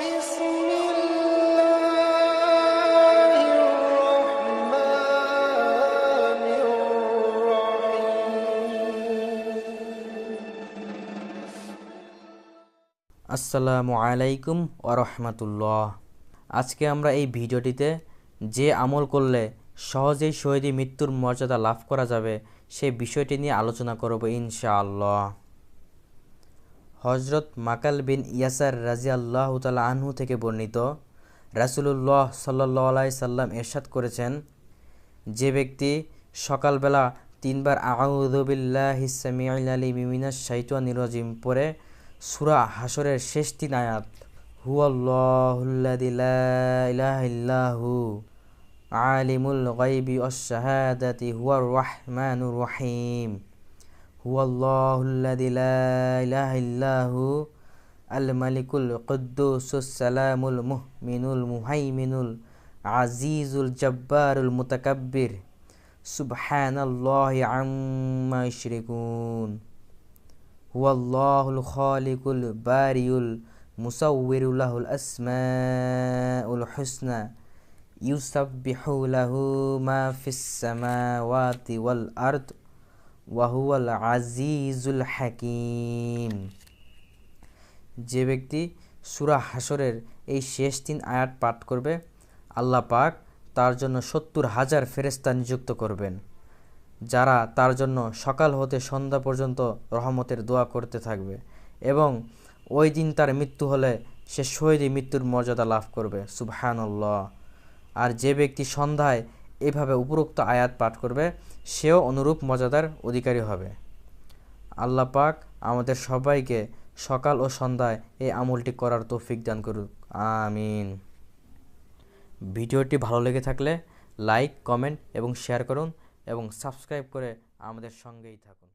بسم الله الرحمن الرحيم আসসালামু আলাইকুম ওয়া রাহমাতুল্লাহ। আজকে আমরা এই ভিডিওটিতে যে আমল করলে সহজেই শহীদি মৃত্যুর মর্যাদা লাভ করা যাবে সেই বিষয়টি নিয়ে আলোচনা করব ইনশাআল্লাহ। হযরত মাকাল বিন ইয়াসার রাদিয়াল্লাহু তাআলা আনহু থেকে বর্ণিত, রাসূলুল্লাহ সাল্লাল্লাহু আলাইহি সাল্লাম ইরশাদ করেছেন, যে ব্যক্তি সকালবেলা ৩ বার আউযু বিল্লাহিস সামিউল আলিম মিনাশ শাইতানির রাজিম পড়ে সূরা হাশরের শেষ ৩ আয়াত হুয়াল্লাহুল্লাযী লা ইলাহা ইল্লাহু আলিমুল গায়বি ওয়াশ শাহাদাতি হুয়ার রাহমানুর রহিম হুয়াল্লাহুল্লাযী লা ইলাহা ইল্লাহু আল মালিকুল কুদ্দুসুস সালামুল মুমিনুল মুহাইমিনুল আজিজুল জব্বারুল মুতাকাব্বির সুবহানাল্লাহি আম্মা ইউশরিকুন হুয়াল্লাহুল খালিকুল বারিউল মুসাউবিরু লাহুল আসমাউল হুসনা ইউসাব্বিহু লাহু মা ফিস সামাওয়াতি ওয়াল আরদ ওয়া হুয়াল আজিজুল হাকীম। যে ব্যক্তি সূরা হাশরের এই শেষ ৩ আয়াত পাঠ করবে, আল্লাহ পাক তার জন্য ৭০,০০০ ফেরেশতা নিযুক্ত করবেন, যারা তার জন্য সকাল হতে সন্ধ্যা পর্যন্ত রহমতের দোয়া করতে থাকবে এবং ওই দিন তার মৃত্যু হলে সে শহীদি মৃত্যুর মর্যাদা লাভ করবে। সুবহানাল্লাহ। আর যে ব্যক্তি সন্ধ্যায় এভাবে উপরোক্ত আয়াত পাঠ করবে, সেও অনুরূপ মর্যাদার অধিকারী হবে। আল্লাহ পাক আমাদের সবাইকে সকাল ও সন্ধ্যায় এই আমলটি করার তৌফিক দান করুক, আমিন। ভিডিওটি ভালো লেগে থাকলে লাইক, কমেন্ট এবং শেয়ার করুন এবং সাবস্ক্রাইব করে আমাদের সঙ্গেই থাকুন।